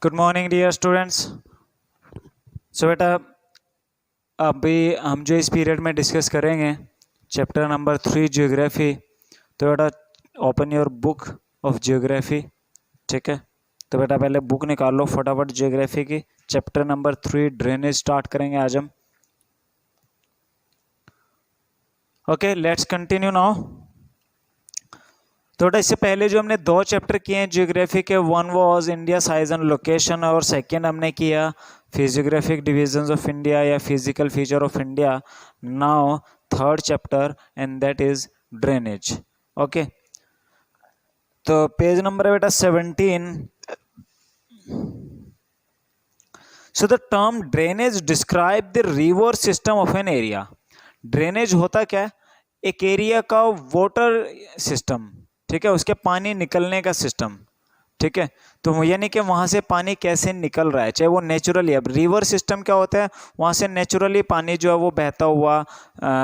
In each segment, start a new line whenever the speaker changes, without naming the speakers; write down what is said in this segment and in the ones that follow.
Good morning dear students. So बेटा, अभी हम जो इस पीरियड में डिस्कस करेंगे चैप्टर नंबर 3 जियोग्राफी। तो बेटा open your book of geography. ठीक है, तो बेटा पहले बुक निकाल लो फटाफट जियोग्राफी की। चैप्टर नंबर 3 ड्रेनेज स्टार्ट करेंगे आज हम। Okay, let's continue now. तो इससे पहले जो हमने 2 चैप्टर किए हैं जियोग्राफी के, one was India size and location और सेकंड हमने किया फिजियोग्राफिक डिविजन्स ऑफ इंडिया या physical feature of India. Now third chapter and that is drainage. Okay, तो पेज नंबर है बेटा 17। So the term drainage describe the river system of an area. Drainage होता क्या है? एक एरिया का water system, ठीक है, उसके पानी निकलने का सिस्टम। ठीक है, तो यानी कि वहाँ से पानी कैसे निकल रहा है, चाहे वो नेचुरली। अब रिवर सिस्टम क्या होता है? वहाँ से नेचुरली पानी जो है वो बहता हुआ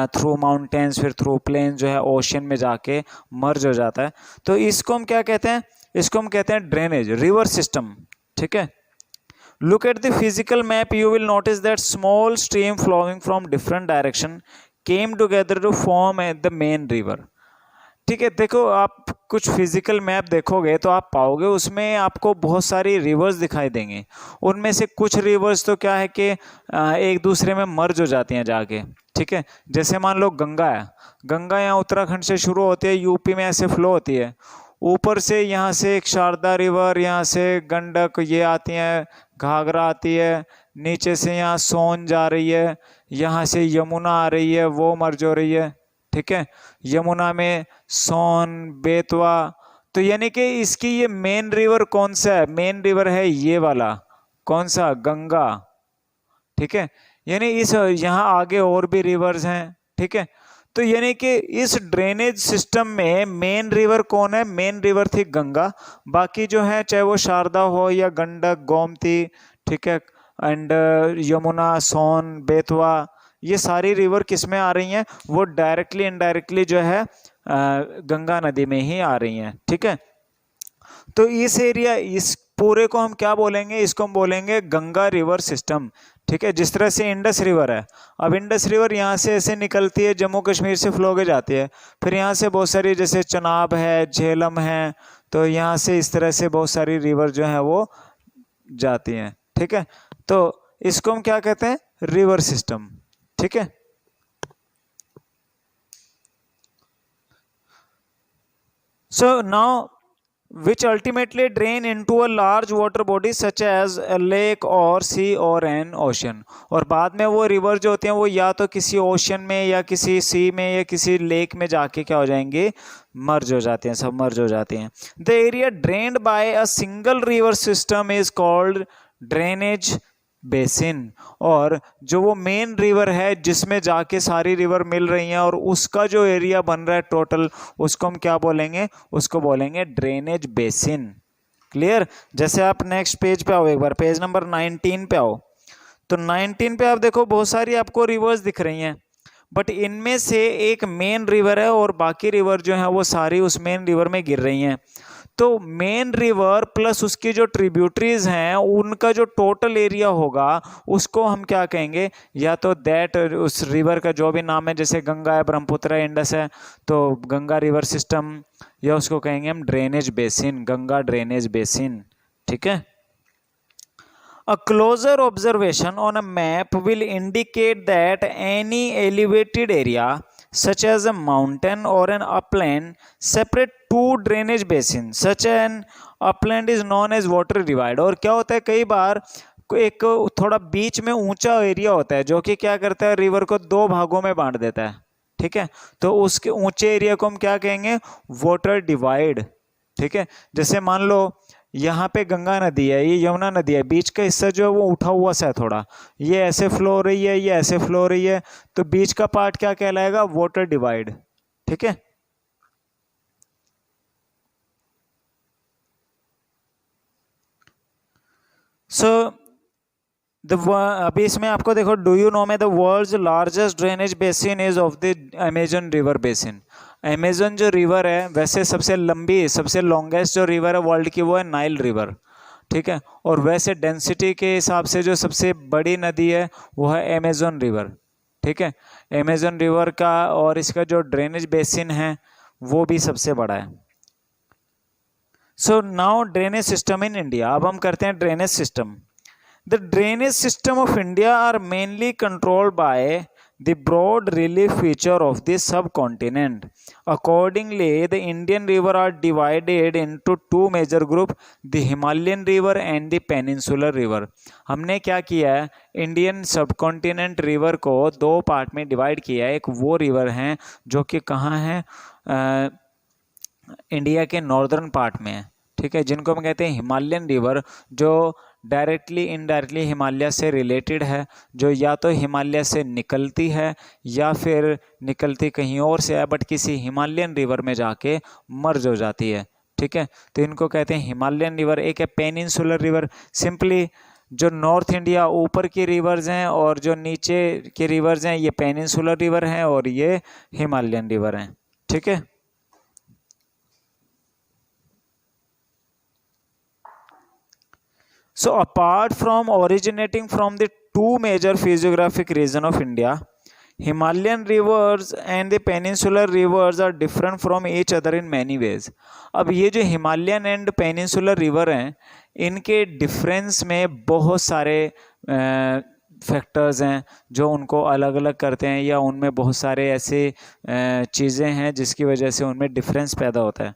थ्रू माउंटेन्स, फिर थ्रू प्लेन जो है ओशन में जाके मर्ज हो जाता है। तो इसको हम क्या कहते हैं? इसको हम कहते हैं ड्रेनेज, रिवर सिस्टम। ठीक है, look at the physical map, you will notice that small stream flowing from different direction came together to form the main river। ठीक है, देखो आप कुछ फिजिकल मैप देखोगे तो आप पाओगे उसमें आपको बहुत सारी रिवर्स दिखाई देंगे। उनमें से कुछ रिवर्स तो क्या है कि एक दूसरे में मर्ज हो जाती हैं जाके। ठीक है, जैसे मान लो गंगा है, गंगा यहाँ उत्तराखंड से शुरू होती है, यूपी में ऐसे फ्लो होती है। ऊपर से यहाँ से एक शारदा रिवर, यहाँ से गंडक ये आती है, घाघरा आती है, नीचे से यहाँ सोन जा रही है, यहाँ से यमुना आ रही है, वो मर्ज हो रही है। ठीक है, यमुना में सोन, बेतवा। तो यानी कि इसकी ये मेन रिवर कौन सा है? मेन रिवर है ये वाला, कौन सा? गंगा। ठीक है, यानी इस यहाँ आगे और भी रिवर्स हैं। ठीक है, तो यानी कि इस ड्रेनेज सिस्टम में मेन रिवर कौन है? मेन रिवर थी गंगा। बाकी जो है चाहे वो शारदा हो या गंडक, गोमती, ठीक है, एंड यमुना, सोन, बेतवा, ये सारी रिवर किस में आ रही हैं? वो डायरेक्टली इनडायरेक्टली जो है गंगा नदी में ही आ रही हैं। ठीक है, तो इस एरिया, इस पूरे को हम क्या बोलेंगे? इसको हम बोलेंगे गंगा रिवर सिस्टम। ठीक है, जिस तरह से इंडस रिवर है, अब इंडस रिवर यहाँ से ऐसे निकलती है, जम्मू कश्मीर से फ्लो के जाती है, फिर यहाँ से बहुत सारी जैसे चनाब है, झेलम है, तो यहाँ से इस तरह से बहुत सारी रिवर जो है वो जाती हैं। ठीक है, तो इसको हम क्या कहते हैं? River system. ठीक है, so now which ultimately drain into a large water body such as a lake or sea or an ocean। और बाद में वो रिवर जो होते हैं वो या तो किसी ओशन में या किसी सी में या किसी लेक में जाके क्या हो जाएंगे? मर्ज हो जाते हैं, सबमर्ज हो जाते हैं। The area drained by a single river system is called drainage basin. और जो वो मेन रिवर है जिसमें जाके सारी रिवर मिल रही हैं और उसका जो एरिया बन रहा है टोटल, उसको हम क्या बोलेंगे? उसको बोलेंगे ड्रेनेज बेसिन। क्लियर? जैसे आप नेक्स्ट पेज पे आओ, एक बार पेज नंबर 19 पे आओ, तो 19 पे आप देखो बहुत सारी आपको रिवर्स दिख रही हैं, बट इनमें से एक मेन रिवर है और बाकी रिवर जो है वो सारी उस मेन रिवर में गिर रही हैं। तो मेन रिवर प्लस उसकी जो ट्रिब्यूटरीज हैं उनका जो टोटल एरिया होगा उसको हम क्या कहेंगे? या तो दैट, उस रिवर का जो भी नाम है, जैसे गंगा है, ब्रह्मपुत्र है, इंडस है, तो गंगा रिवर सिस्टम, या उसको कहेंगे हम drainage basin, Ganga drainage basin. ठीक है, A closer observation on a map will indicate that any elevated area such as a mountain or an upland separate two drainage basins। Such an upland is known as water divide। और क्या होता है, कई बार एक थोड़ा बीच में ऊंचा area होता है जो कि क्या करता है? रिवर को 2 भागों में बांट देता है। ठीक है, तो उसके ऊंचे एरिया को हम क्या कहेंगे? Water divide. ठीक है, जैसे मान लो यहाँ पे गंगा नदी है, ये यमुना नदी है, बीच का हिस्सा जो है वो उठा हुआ सा है थोड़ा, ये ऐसे फ्लो हो रही है, ये ऐसे फ्लो हो रही है, तो बीच का पार्ट क्या कहलाएगा? Water divide. ठीक है, सो अभी इसमें आपको देखो, डू यू नो में the world's largest drainage basin is of the Amazon river basin. Amazon जो रिवर है, वैसे सबसे लंबी, सबसे लॉन्गेस्ट जो रिवर है वर्ल्ड की वो है नाइल रिवर। ठीक है। और वैसे डेंसिटी के हिसाब से जो सबसे बड़ी नदी है वो है अमेज़न रिवर, ठीक है। अमेज़न रिवर का और इसका जो ड्रेनेज बेसिन है वो भी सबसे बड़ा है। So now drainage system in India. अब हम करते हैं drainage system. The drainage system of India are mainly controlled by the broad relief feature of the subcontinent. Accordingly, the Indian river are divided into two major groups, the Himalayan river and the Peninsular river. हमने क्या किया है, Indian subcontinent river को दो part में divide किया है। एक वो रिवर हैं जो कि कहाँ है, इंडिया के नॉर्दर्न पार्ट में है, ठीक है, जिनको हम कहते हैं हिमालयन रिवर, जो डायरेक्टली इनडायरेक्टली हिमालय से रिलेटेड है, जो या तो हिमालय से निकलती है या फिर निकलती कहीं और से है, बट किसी हिमालयन रिवर में जाके मर्ज हो जाती है, ठीक है। तो इनको कहते हैं हिमालयन रिवर। एक है पेनिनसुलर रिवर, सिंपली जो नॉर्थ इंडिया ऊपर की रिवर्स हैं और जो नीचे की रिवर्स हैं ये पेनिनसुलर रिवर हैं और ये हिमालयन रिवर हैं, ठीक है। So apart from originating from the two major physiographic regions of India, Himalayan rivers and the peninsular rivers are different from each other in many ways. अब ये जो हिमालयन एंड पेनिनसुलर रिवर हैं इनके difference में बहुत सारे factors हैं जो उनको अलग अलग करते हैं, या उनमें बहुत सारे ऐसे चीज़ें हैं जिसकी वजह से उनमें डिफरेंस पैदा होता है।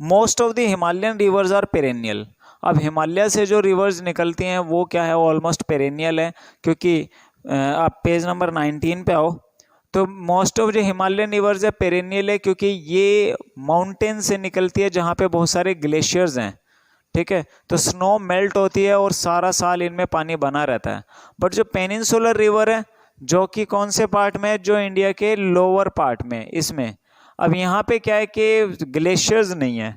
Most of the Himalayan rivers are perennial. अब हिमालय से जो रिवर्स निकलती हैं वो क्या है, ऑलमोस्ट पेरेनियल है, क्योंकि आप पेज नंबर 19 पे आओ तो मोस्ट ऑफ जो हिमालयन रिवर्स है पेरेनियल है, क्योंकि ये माउंटेन से निकलती है जहाँ पे बहुत सारे ग्लेशियर्स हैं, ठीक है। तो स्नो मेल्ट होती है और सारा साल इनमें पानी बना रहता है। बट जो पेनिनसुलर रिवर है जो कि कौन से पार्ट में है, जो इंडिया के लोअर पार्ट में, इसमें अब यहाँ पे क्या है कि ग्लेशियर्स नहीं है,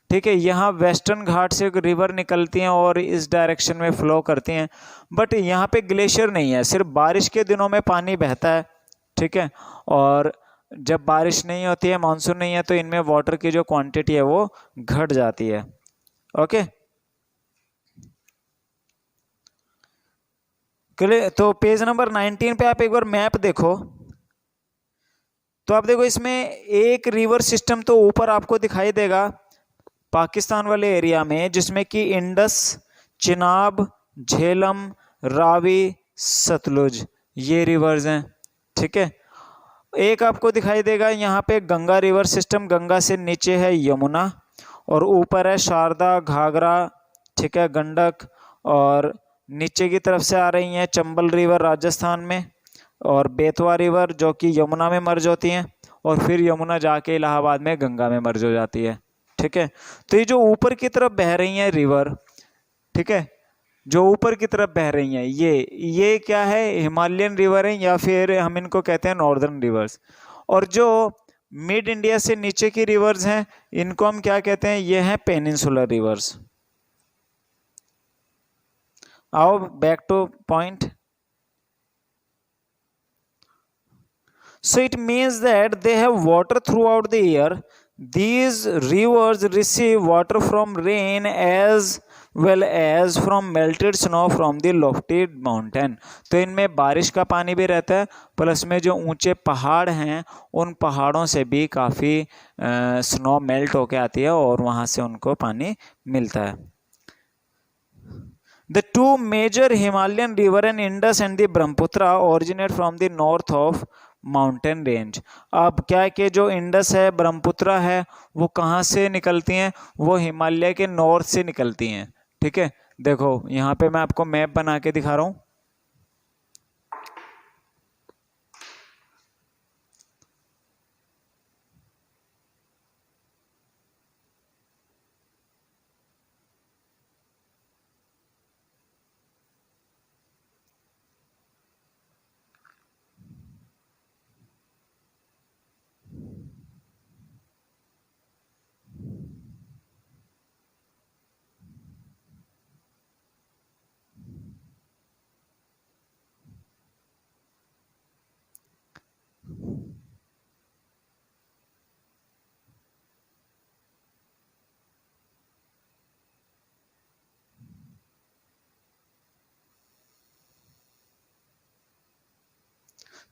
ठीक है। यहाँ वेस्टर्न घाट से रिवर निकलती हैं और इस डायरेक्शन में फ्लो करती हैं, बट यहाँ पे ग्लेशियर नहीं है, सिर्फ बारिश के दिनों में पानी बहता है, ठीक है। और जब बारिश नहीं होती है, मानसून नहीं है, तो इनमें वाटर की जो क्वांटिटी है वो घट जाती है, ओके। तो पेज नंबर 19 पे आप एक बार मैप देखो, तो आप देखो इसमें एक रिवर सिस्टम तो ऊपर आपको दिखाई देगा पाकिस्तान वाले एरिया में, जिसमें कि इंडस, चिनाब, झेलम, रावी, सतलुज ये रिवर्स हैं, ठीक है। एक आपको दिखाई देगा यहाँ पे गंगा रिवर सिस्टम, गंगा से नीचे है यमुना और ऊपर है शारदा, घाघरा, ठीक है, गंडक, और नीचे की तरफ से आ रही हैं चंबल रिवर राजस्थान में, और बेतवा रिवर जो कि यमुना में मर्ज होती हैं, और फिर यमुना जाके इलाहाबाद में गंगा में मर्ज हो जाती है, ठीक है। तो ये जो ऊपर की तरफ बह रही हैं रिवर, ठीक है, जो ऊपर की तरफ बह रही हैं ये क्या है, हिमालयन रिवर है, या फिर हम इनको कहते हैं नॉर्दर्न रिवर्स। और जो मिड इंडिया से नीचे की रिवर्स हैं इनको हम क्या कहते हैं, ये हैं पेनिनसुलर रिवर्स। आओ back two point. So it means that they have water throughout the year. These rivers receive water from rain as well as from melted snow from the lofty mountain. तो इनमें बारिश का पानी भी रहता है, plus में जो ऊंचे पहाड़ हैं उन पहाड़ों से भी काफ़ी स्नो मेल्ट होके आती है और वहाँ से उनको पानी मिलता है। The two major Himalayan river and Indus and the Brahmaputra originate from the north of mountain range. अब क्या है कि जो इंडस है, ब्रह्मपुत्र है, वो कहाँ से निकलती हैं, वो हिमालय के नॉर्थ से निकलती हैं, ठीक है। देखो यहाँ पे मैं आपको मैप बना के दिखा रहा हूँ।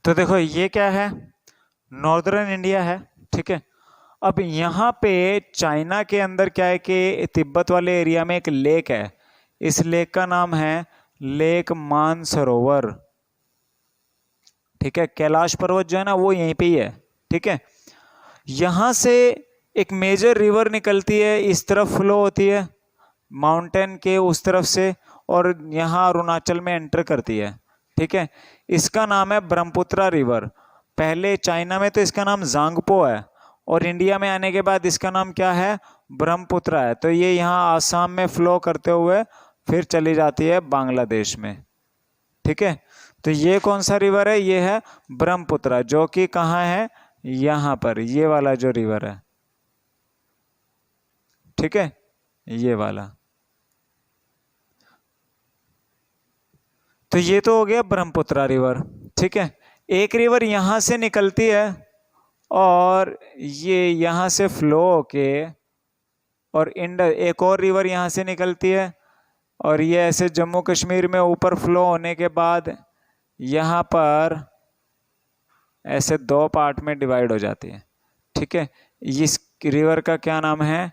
तो देखो ये क्या है, नॉर्दर्न इंडिया है, ठीक है। अब यहाँ पे चाइना के अंदर क्या है कि तिब्बत वाले एरिया में एक लेक है, इस लेक का नाम है लेक मानसरोवर, ठीक है। कैलाश पर्वत जो है ना वो यहीं पे ही है, ठीक है। यहाँ से एक मेजर रिवर निकलती है, इस तरफ फ्लो होती है माउंटेन के उस तरफ से, और यहाँ अरुणाचल में एंटर करती है, ठीक है। इसका नाम है ब्रह्मपुत्रा रिवर। पहले चाइना में तो इसका नाम जांगपो है, और इंडिया में आने के बाद इसका नाम क्या है, ब्रह्मपुत्रा है। तो ये यहाँ आसाम में फ्लो करते हुए फिर चली जाती है बांग्लादेश में, ठीक है। तो ये कौन सा रिवर है, ये है ब्रह्मपुत्रा, जो कि कहाँ है, यहाँ पर, ये वाला जो रिवर है, ठीक है, ये वाला। तो ये तो हो गया ब्रह्मपुत्रा रिवर, ठीक है। एक रिवर यहां से निकलती है और ये यहां से फ्लो होके, और एक और रिवर यहां से निकलती है, और ये ऐसे जम्मू कश्मीर में ऊपर फ्लो होने के बाद यहाँ पर ऐसे दो पार्ट में डिवाइड हो जाती है, ठीक है। इस रिवर का क्या नाम है,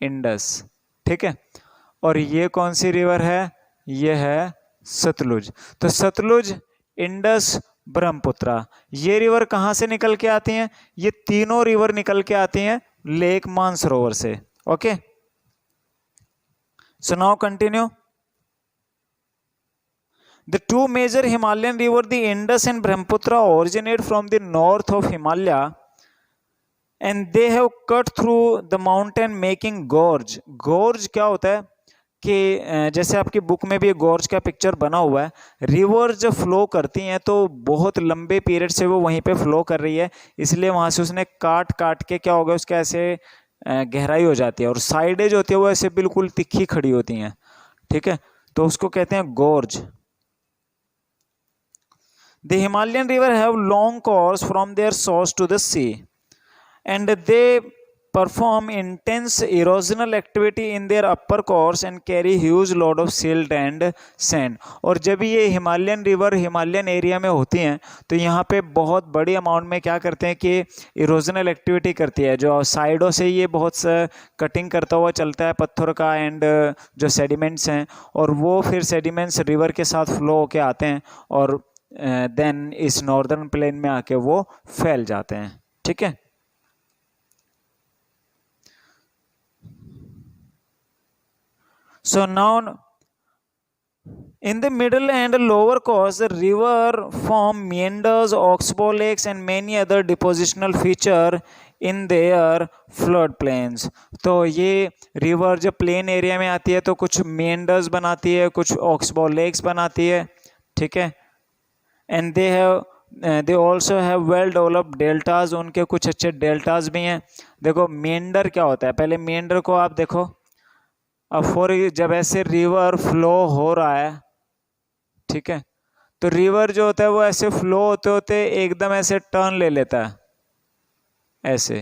इंडस, ठीक है। और ये कौन सी रिवर है, ये है सतलुज। तो सतलुज, इंडस, ब्रह्मपुत्रा, ये रिवर कहाँ से निकल के आती हैं, ये तीनों रिवर निकल के आती हैं लेक मानसरोवर से, okay. So now continue. The two major Himalayan rivers, the Indus and Brahmaputra, originate from the north of Himalaya, and they have cut through the mountain making gorge. Gorge क्या होता है कि जैसे आपकी बुक में भी गोर्ज का पिक्चर बना हुआ है, रिवर जब फ्लो करती हैं तो बहुत लंबे पीरियड से वो वहीं पे फ्लो कर रही है, इसलिए वहां से उसने काट काट के क्या होगा, उसका ऐसे गहराई हो जाती है, और साइडें जो होती है वो ऐसे बिल्कुल तिखी खड़ी होती हैं, ठीक है। तो उसको कहते हैं गोर्ज। The Himalayan river have long course from their source to the sea, and they perform intense erosional activity in their upper course and carry huge load of silt and sand. और जब ये हिमालयन रिवर हिमालयन एरिया में होती हैं तो यहाँ पे बहुत बड़ी अमाउंट में क्या करते हैं कि इरोजनल एक्टिविटी करती है, जो साइडों से ये बहुत कटिंग करता हुआ चलता है पत्थर का, एंड जो सेडिमेंट्स हैं, और वो फिर सेडिमेंट्स रिवर के साथ फ्लो होके आते हैं, और देन इस नॉर्दर्न प्लेन में आके वो फैल जाते हैं, ठीक है। So now in the middle and lower course, the river form meanders, oxbow lakes and many other depositional feature in their flood plains. तो ये रिवर जब प्लेन एरिया में आती है तो कुछ meanders बनाती है, कुछ oxbow lakes बनाती है, ठीक है। And they also have well developed deltas, उनके कुछ अच्छे डेल्टाज भी हैं। देखो मेंडर क्या होता है, पहले मेंडर को आप देखो, अब जब ऐसे रिवर फ्लो हो रहा है, ठीक है, तो रिवर जो होता है वो ऐसे फ्लो होते होते एकदम ऐसे टर्न ले लेता है ऐसे,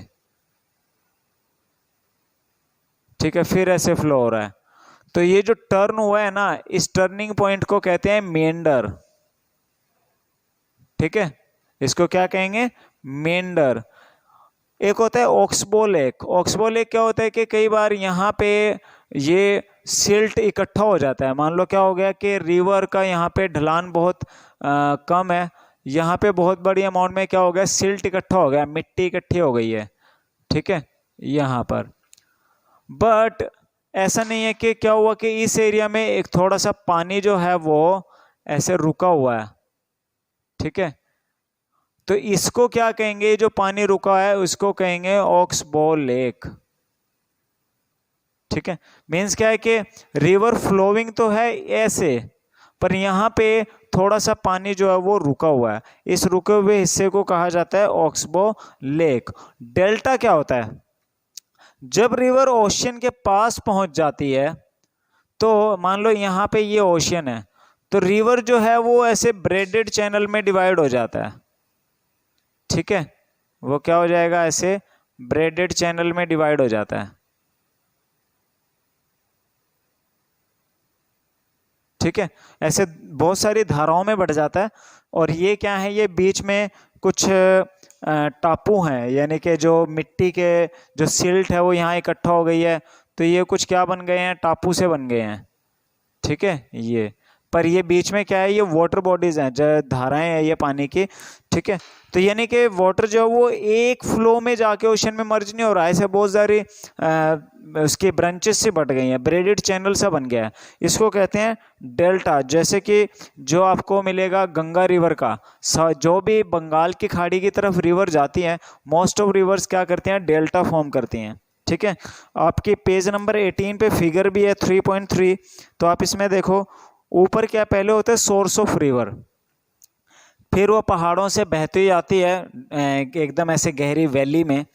ठीक है, फिर ऐसे फ्लो हो रहा है। तो ये जो टर्न हुआ है ना, इस टर्निंग पॉइंट को कहते हैं मेंडर, ठीक है, इसको क्या कहेंगे, मेंडर। एक होता है ऑक्सबो लेक। ऑक्सबो लेक क्या होता है कि कई बार यहाँ पे ये सिल्ट इकट्ठा हो जाता है। मान लो क्या हो गया कि रिवर का यहाँ पे ढलान बहुत कम है, यहाँ पे बहुत बड़ी अमाउंट में क्या हो गया, सिल्ट इकट्ठा हो गया, मिट्टी इकट्ठी हो गई है, ठीक है, यहाँ पर। बट ऐसा नहीं है कि क्या हुआ कि इस एरिया में एक थोड़ा सा पानी जो है वो ऐसे रुका हुआ है, ठीक है, तो इसको क्या कहेंगे, जो पानी रुका है उसको कहेंगे ऑक्सबो लेक, ठीक है। मीन्स क्या है कि रिवर फ्लोइंग तो है ऐसे, पर यहाँ पे थोड़ा सा पानी जो है वो रुका हुआ है, इस रुके हुए हिस्से को कहा जाता है ऑक्सबो लेक। डेल्टा क्या होता है, जब रिवर ओशियन के पास पहुंच जाती है, तो मान लो यहाँ पे ये ओशियन है, तो रिवर जो है वो ऐसे ब्रेडेड चैनल में डिवाइड हो जाता है, ठीक है, वो क्या हो जाएगा, ऐसे ब्रेडेड चैनल में डिवाइड हो जाता है, ठीक है। ऐसे बहुत सारी धाराओं में बढ़ जाता है। और ये क्या है, ये बीच में कुछ टापू हैं, यानी कि जो मिट्टी के जो सिल्ट है वो यहाँ इकट्ठा हो गई है, तो ये कुछ क्या बन गए हैं, टापू से बन गए हैं। ठीक है, ये पर ये बीच में क्या है, ये वाटर बॉडीज हैं, जो धाराएं हैं ये पानी की। ठीक है, तो यानी कि वाटर जो है वो एक फ्लो में जाके ओशन में मर्ज नहीं हो रहा है, ऐसे बहुत सारी उसकी ब्रांचेस से बढ़ गई हैं, ब्रेडेड चैनल सा बन गया है। इसको कहते हैं डेल्टा। जैसे कि जो आपको मिलेगा गंगा रिवर का, जो भी बंगाल की खाड़ी की तरफ रिवर जाती हैं, मोस्ट ऑफ रिवर्स क्या करती हैं, डेल्टा फॉर्म करती हैं। ठीक है, आपके पेज नंबर 18 पे फिगर भी है 3.3, तो आप इसमें देखो, ऊपर क्या पहले होता है सोर्स ऑफ रिवर, फिर वो पहाड़ों से बहती हुई आती है एकदम ऐसे गहरी वैली में,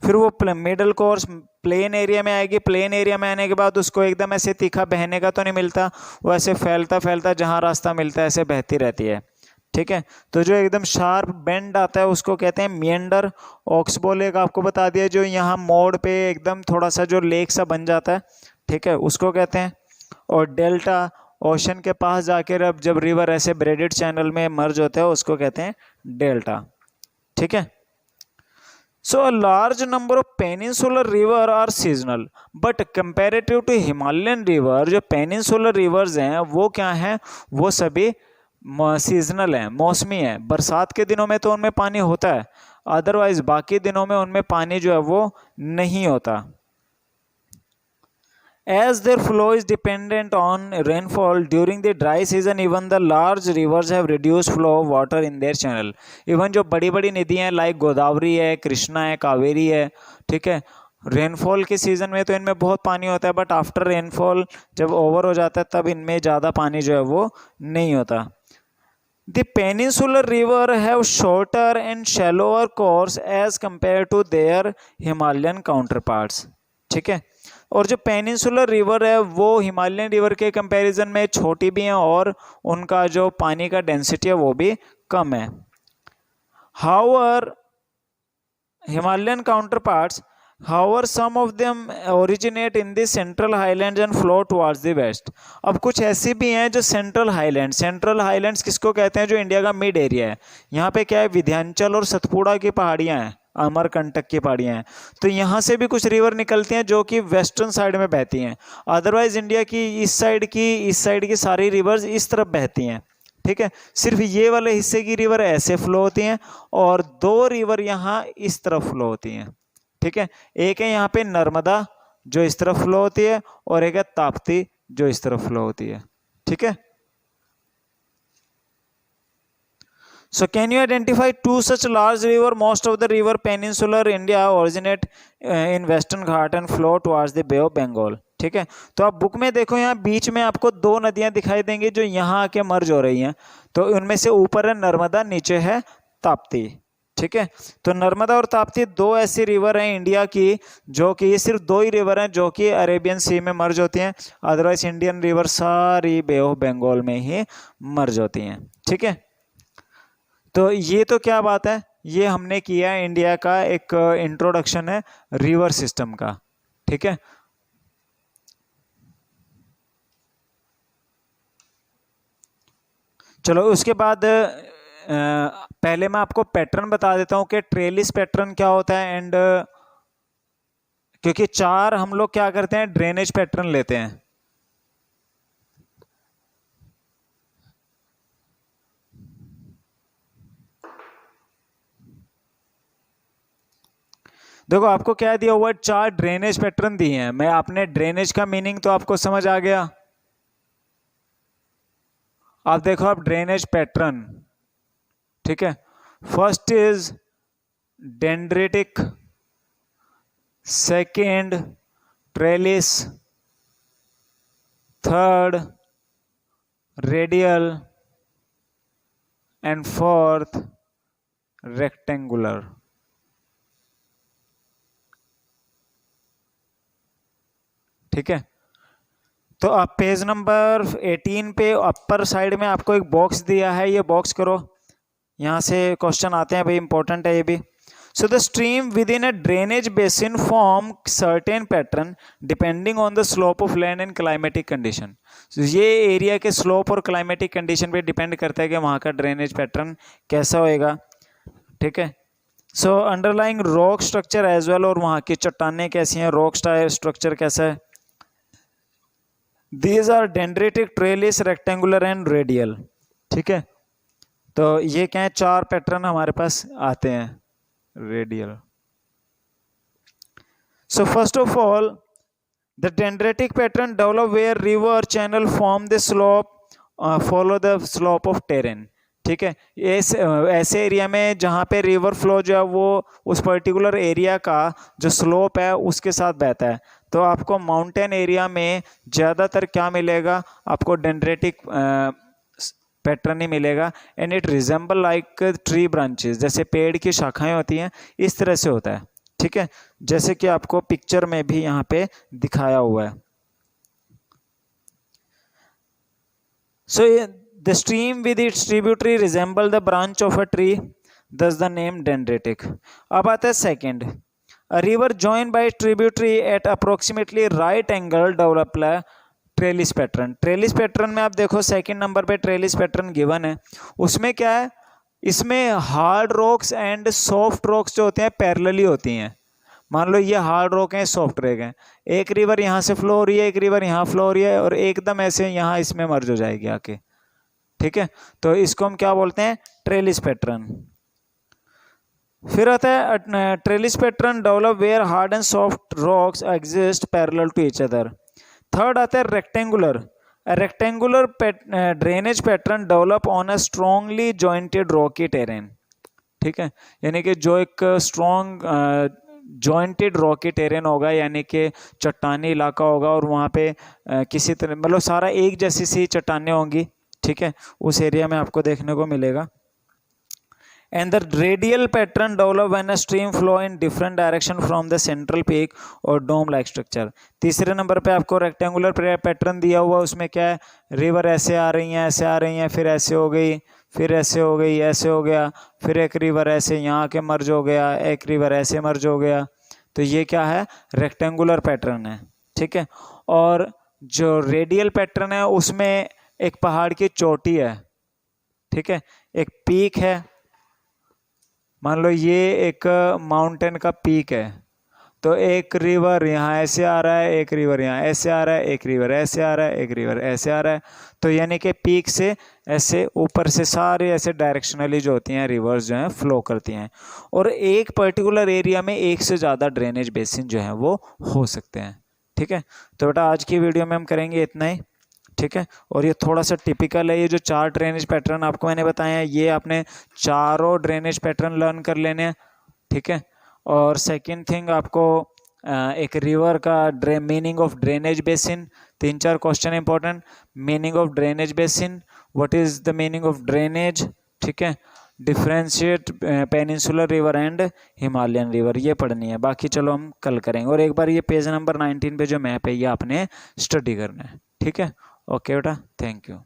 फिर वो मिडल कोर्स प्लेन एरिया में आएगी। प्लेन एरिया में आने के बाद उसको एकदम ऐसे तीखा बहने का तो नहीं मिलता, वो ऐसे फैलता फैलता जहाँ रास्ता मिलता है ऐसे बहती रहती है। ठीक है, तो जो एकदम शार्प बेंड आता है उसको कहते हैं मिएंडर। ऑक्सबोल एक आपको बता दिया, जो यहाँ मोड़ पे एकदम थोड़ा सा जो लेक सा बन जाता है, ठीक है, उसको कहते हैं। और डेल्टा ओशन के पास जाकर अब जब रिवर ऐसे ब्रेडेड चैनल में मर्ज होते हैं उसको कहते हैं डेल्टा। ठीक है, so a large number of peninsular river are seasonal but comparative to Himalayan river, जो पेनिनसुलर रिवर्स हैं वो क्या हैं, वो सभी सीजनल हैं, मौसमी है। बरसात के दिनों में तो उनमें पानी होता है, अदरवाइज बाकी दिनों में उनमें पानी जो है वो नहीं होता। As their flow is dependent on rainfall during the dry season, even the large rivers have reduced flow of water in their channel. Even जो बड़ी बड़ी नदियाँ लाइक गोदावरी है, कृष्णा है, कावेरी है, ठीक है, रेनफॉल के सीज़न में तो इनमें बहुत पानी होता है, बट आफ्टर रेनफॉल जब ओवर हो जाता है तब इनमें ज़्यादा पानी जो है वो नहीं होता। The peninsular river have shorter and shallower course as compared to their Himalayan counterparts. ठीक है, और जो पेनिनसुलर रिवर है वो हिमालयन रिवर के कंपैरिजन में छोटी भी हैं और उनका जो पानी का डेंसिटी है वो भी कम है। However Himalayan counterparts, however some of them originate in the central highlands and flow towards the west. अब कुछ ऐसी भी हैं जो सेंट्रल हाईलैंड्स किसको कहते हैं, जो इंडिया का मिड एरिया है। यहाँ पे क्या है, विंध्याचल और सतपुड़ा की पहाड़ियाँ हैं, अमरकंटक की पहाड़ियाँ हैं, तो यहाँ से भी कुछ रिवर निकलती हैं जो कि वेस्टर्न साइड में बहती हैं। अदरवाइज इंडिया की इस साइड की सारी रिवर्स इस तरफ बहती हैं। ठीक है, सिर्फ ये वाले हिस्से की रिवर ऐसे फ्लो होती हैं और दो रिवर यहाँ इस तरफ फ्लो होती हैं। ठीक है, एक है यहाँ पे नर्मदा जो इस तरफ फ्लो होती है और एक है ताप्ती जो इस तरफ फ्लो होती है। ठीक है, so can you identify two such large river? Most of the river peninsular India originate in western Ghat and flow towards the Bay of Bengal. ठीक है, तो आप बुक में देखो, यहाँ बीच में आपको दो नदियां दिखाई देंगी जो यहाँ आके मर्ज हो रही हैं, तो उनमें से ऊपर है नर्मदा, नीचे है ताप्ती। ठीक है, तो नर्मदा और ताप्ती दो ऐसी रिवर हैं इंडिया की, जो कि ये सिर्फ दो ही रिवर हैं जो कि अरेबियन सी में मर्ज होती हैं, अदरवाइज इंडियन रिवर सारी बे ऑफ बंगाल में ही मर्ज होती हैं। ठीक है, तो ये तो क्या बात है, ये हमने किया इंडिया का एक इंट्रोडक्शन है रिवर सिस्टम का। ठीक है, चलो उसके बाद पहले मैं आपको पैटर्न बता देता हूं कि ट्रेलिस पैटर्न क्या होता है। एंड क्योंकि चार हम लोग क्या करते हैं, ड्रेनेज पैटर्न लेते हैं। देखो आपको क्या दिया हुआ है, चार ड्रेनेज पैटर्न दिए हैं। मैं आपने ड्रेनेज का मीनिंग तो आपको समझ आ गया। आप देखो, आप ड्रेनेज पैटर्न, ठीक है, first is dendritic, second trellis, third radial and fourth rectangular. ठीक है, तो आप पेज नंबर 18 पे अपर साइड में आपको एक बॉक्स दिया है, ये बॉक्स करो, यहाँ से क्वेश्चन आते हैं भाई, इंपॉर्टेंट है ये भी। So the stream within a drainage basin form certain pattern depending on the slope of land and climatic condition. So ये एरिया के स्लोप और क्लाइमेटिक कंडीशन पे डिपेंड करता है कि वहाँ का ड्रेनेज पैटर्न कैसा होएगा, ठीक है। So underlying rock structure as well, और वहाँ की चट्टानें कैसी हैं, रॉक स्ट्रक्चर कैसा है। These are dendritic, trellis, rectangular and radial, ठीक है। तो ये क्या है, 4 पैटर्न हमारे पास आते हैं radial. So first of all, the dendritic pattern develop where river channel form the slope, follow the slope of terrain, ठीक है। ऐसे एरिया में जहाँ पे रिवर फ्लो जो है वो उस पर्टिकुलर एरिया का जो स्लोप है उसके साथ बहता है। तो आपको माउंटेन एरिया में ज़्यादातर क्या मिलेगा, आपको डेंड्रेटिक पैटर्न ही मिलेगा। And it resemble like tree branches, जैसे पेड़ की शाखाएं होती हैं इस तरह से होता है, ठीक है, जैसे कि आपको पिक्चर में भी यहाँ पे दिखाया हुआ है। So the stream with its tributary resemble the branch of a tree, thus the name dendritic. अब आता है second, a river join by tributary at approximately right angle develop trellis pattern. Trellis pattern में आप देखो second number पे trellis pattern given है। उसमें क्या है, इसमें hard rocks and soft rocks जो होते हैं पैरेलली होती हैं। मान लो ये हार्ड रॉक है, सॉफ्ट रॉक है, एक रिवर यहाँ से फ्लो हो रही है, एक रिवर यहाँ फ्लो हो रही है, और एकदम ऐसे यहाँ इसमें मर्ज हो जाएगी आके, ठीक है। तो इसको हम क्या बोलते हैं, ट्रेलिस पैटर्न। फिर आता है trellis pattern develop where hard and soft rocks exist parallel to each other. Third आता है rectangular. Rectangular drainage pattern develop on a strongly jointed rocky terrain, ठीक है। यानी कि जो एक स्ट्रॉन्ग जॉइंटेड रॉकी टेरेन होगा, यानी कि चट्टानी इलाका होगा, और वहाँ पे किसी तरह मतलब सारा एक जैसी सी चट्टानें होंगी, ठीक है, उस एरिया में आपको देखने को मिलेगा। And the radial pattern develop when a stream flow in different direction from the central peak or dome like structure। तीसरे नंबर पे आपको रेक्टेंगुलर पैटर्न दिया हुआ, उसमें क्या है, रिवर ऐसे आ रही हैं, ऐसे आ रही हैं, फिर ऐसे हो गई, फिर ऐसे हो गई, ऐसे हो गया, फिर एक रिवर ऐसे यहाँ के मर्ज हो गया, एक रिवर ऐसे मर्ज हो गया। तो ये क्या है, रेक्टेंगुलर पैटर्न है, ठीक है। और जो रेडियल पैटर्न है उसमें एक पहाड़ की चोटी है, ठीक है, एक पीक है। मान लो ये एक माउंटेन का पीक है, तो एक रिवर यहाँ ऐसे आ रहा है, एक रिवर यहाँ ऐसे आ रहा है, एक रिवर ऐसे आ रहा है, एक रिवर ऐसे आ रहा है। तो यानी कि पीक से ऐसे ऊपर से सारे ऐसे डायरेक्शनली जो होती हैं रिवर्स जो हैं फ्लो करती हैं, और एक पर्टिकुलर एरिया में एक से ज़्यादा ड्रेनेज बेसिन जो है वो हो सकते हैं, ठीक है। तो बेटा आज की वीडियो में हम करेंगे इतना ही, ठीक है। और ये थोड़ा सा टिपिकल है, ये जो 4 ड्रेनेज पैटर्न आपको मैंने बताए हैं, ये आपने चारों ड्रेनेज पैटर्न लर्न कर लेने हैं, ठीक है। और सेकंड थिंग, आपको एक रिवर का meaning of drainage basin, 3-4 question important. Meaning of drainage basin, what is the meaning of drainage, ठीक है। Differentiate peninsular river and Himalayan river, ये पढ़नी है। बाकी चलो हम कल करेंगे। और एक बार ये पेज नंबर 19 पे जो मैप है ये आपने स्टडी करना है, ठीक है। ओके बेटा, थैंक यू।